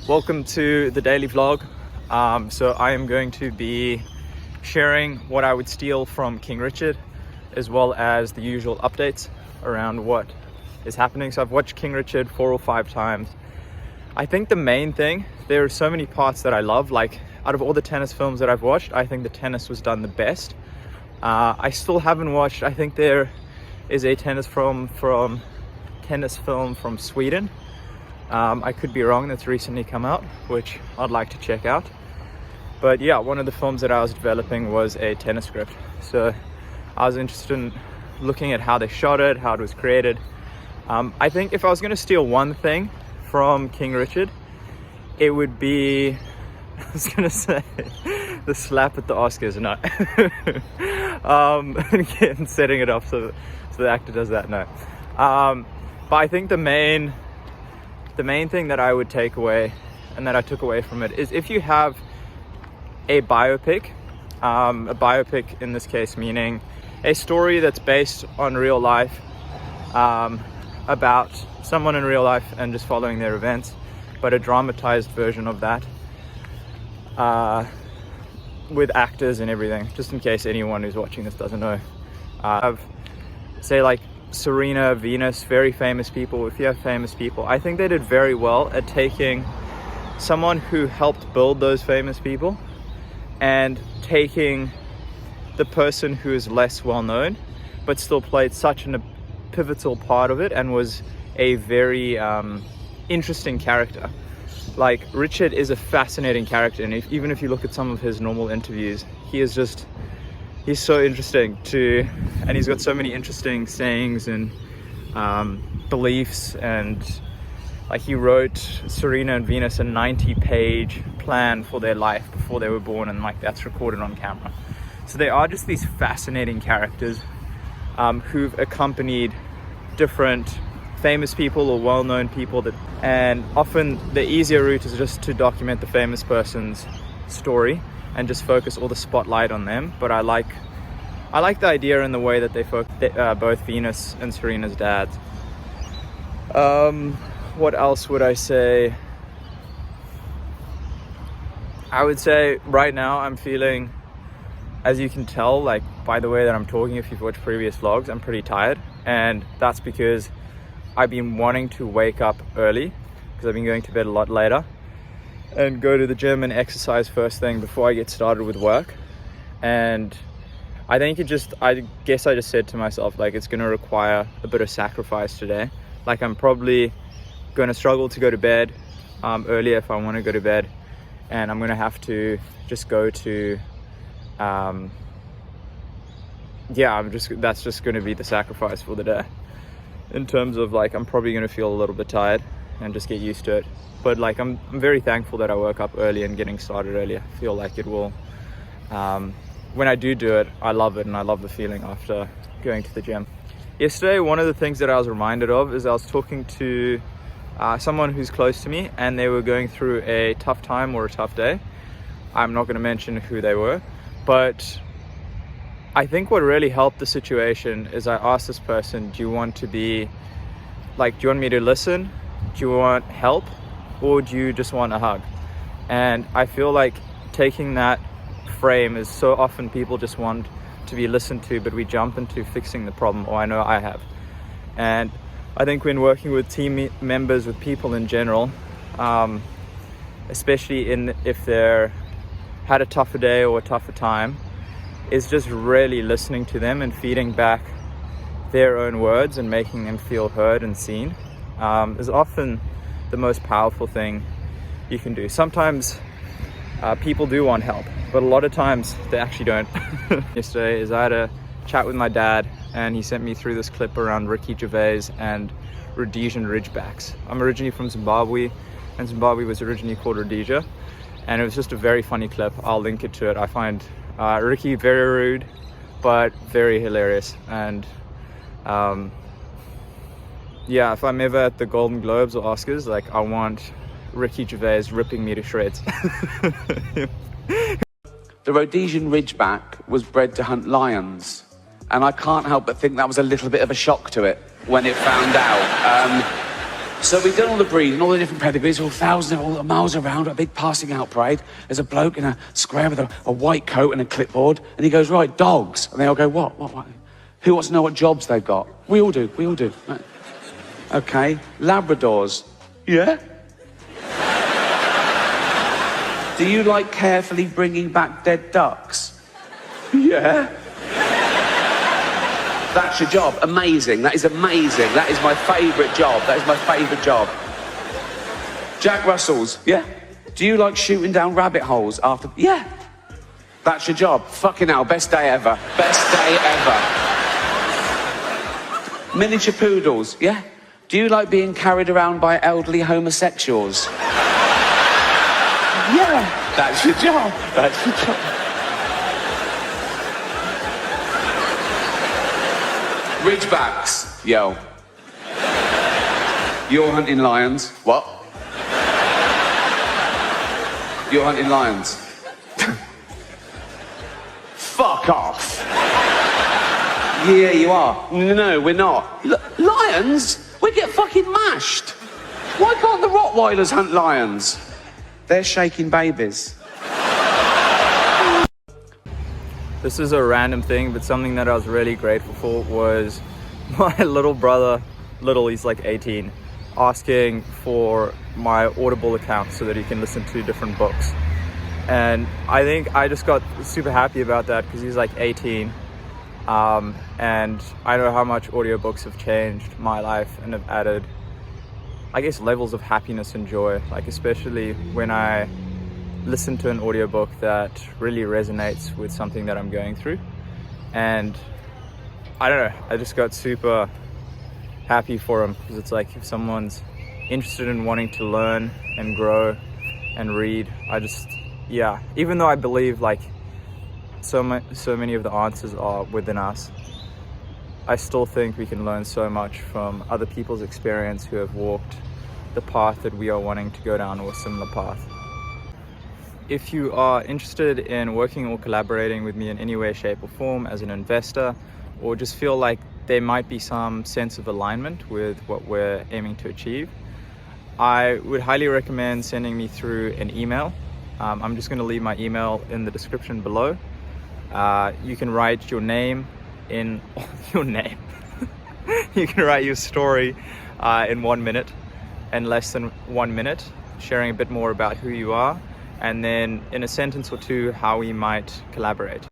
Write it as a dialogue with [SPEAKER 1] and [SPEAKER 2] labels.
[SPEAKER 1] Welcome to the daily vlog. So I am going to be sharing what I would steal from King Richard, as well as the usual updates around what is happening. So I've watched King Richard 4 or 5 times. I think the main thing, there are so many parts that I love. Like, out of all the tennis films that I've watched, I think the tennis was done the best. I still haven't watched, I think there is a tennis film from Sweden. I could be wrong, that's recently come out, which I'd like to check out. But yeah, one of the films that I was developing was a tennis script. So I was interested in looking at how they shot it, how it was created. I think if I was going to steal one thing from King Richard, it would be, I was going to say, the slap at the Oscars. No. Again, setting it up so the actor does that. No. But I think the main thing that I would take away and that I took away from it is, if you have a biopic in this case meaning a story that's based on real life, about someone in real life and just following their events, but a dramatized version of that, with actors and everything, just in case anyone who's watching this doesn't know. Say like Serena, Venus, very famous people. If you have famous people, I think they did very well at taking someone who helped build those famous people and taking the person who is less well known but still played such a pivotal part of it and was a very interesting character. Like, Richard is a fascinating character, and even if you look at some of his normal interviews, he's so interesting and he's got so many interesting sayings and beliefs. And like, he wrote Serena and Venus a 90-page plan for their life before they were born, and like, that's recorded on camera. So they are just these fascinating characters who've accompanied different famous people or well-known people, and often the easier route is just to document the famous person's story and just focus all the spotlight on them. But I like the idea and the way that they both Venus and Serena's dads. What else would I say? I would say right now I'm feeling, as you can tell, like by the way that I'm talking, if you've watched previous vlogs, I'm pretty tired, and that's because I've been wanting to wake up early because I've been going to bed a lot later and go to the gym and exercise first thing before I get started with work. And I think I guess I just said to myself, like, it's going to require a bit of sacrifice today. Like, I'm probably going to struggle to go to bed earlier if I want to go to bed, and I'm going to have to just go to that's just going to be the sacrifice for the day, in terms of like, I'm probably going to feel a little bit tired and just get used to it. But like, I'm very thankful that I woke up early and getting started early. I feel like it will, when I do it, I love it, and I love the feeling after going to the gym. Yesterday, one of the things that I was reminded of is I was talking to someone who's close to me, and they were going through a tough time or a tough day. I'm not going to mention who they were, but I think what really helped the situation is I asked this person, do you want me to listen? Do you want help? Or do you just want a hug? And I feel like taking that frame is, so often people just want to be listened to, but we jump into fixing the problem, or I know I have. And I think when working with team members, with people in general, especially if they're had a tougher day or a tougher time, is just really listening to them and feeding back their own words and making them feel heard and seen, is often the most powerful thing you can do. Sometimes people do want help, but a lot of times they actually don't. Yesterday is I had a chat with my dad, and he sent me through this clip around Ricky Gervais and Rhodesian Ridgebacks. I'm originally from Zimbabwe, and Zimbabwe was originally called Rhodesia, and it was just a very funny clip. I'll link it to it. I find Ricky very rude, but very hilarious. And yeah, if I'm ever at the Golden Globes or Oscars, like, I want Ricky Gervais ripping me to shreds.
[SPEAKER 2] The Rhodesian Ridgeback was bred to hunt lions, and I can't help but think that was a little bit of a shock to it when it found out. So we've done all the breeds and all the different pedigrees, all thousands, all the miles around, a big passing out parade. There's a bloke in a square with a white coat and a clipboard, and he goes, right, dogs. And they all go, what? Who wants to know what jobs they've got? We all do. Right. Okay, Labradors. Yeah? Do you like carefully bringing back dead ducks? Yeah. That's your job. Amazing. That is amazing. That is my favourite job. Jack Russells. Yeah. Do you like shooting down rabbit holes after... Yeah. That's your job. Fucking hell. Best day ever. Miniature poodles. Yeah. Do you like being carried around by elderly homosexuals? Yeah. That's your job. Ridgebacks. Yo. You're hunting lions. What? You're hunting lions. Fuck off. Yeah, you are. No, we're not. Lions? We get fucking mashed. Why can't the Rottweilers hunt lions? They're shaking babies.
[SPEAKER 1] This is a random thing, but something that I was really grateful for was my little brother, he's like 18, asking for my Audible account so that he can listen to different books. And I think I just got super happy about that because he's like 18. And I know how much audiobooks have changed my life and have added, I guess, levels of happiness and joy, like especially when I listen to an audiobook that really resonates with something that I'm going through. And I don't know, I just got super happy for him because it's like if someone's interested in wanting to learn and grow and read, even though I believe like so many of the answers are within us, I still think we can learn so much from other people's experience who have walked the path that we are wanting to go down, or a similar path. If you are interested in working or collaborating with me in any way, shape or form as an investor, or just feel like there might be some sense of alignment with what we're aiming to achieve, I would highly recommend sending me through an email. I'm just going to leave my email in the description below. You can write your name in your name. You can write your story in 1 minute, and less than 1 minute, sharing a bit more about who you are, and then in a sentence or two how we might collaborate.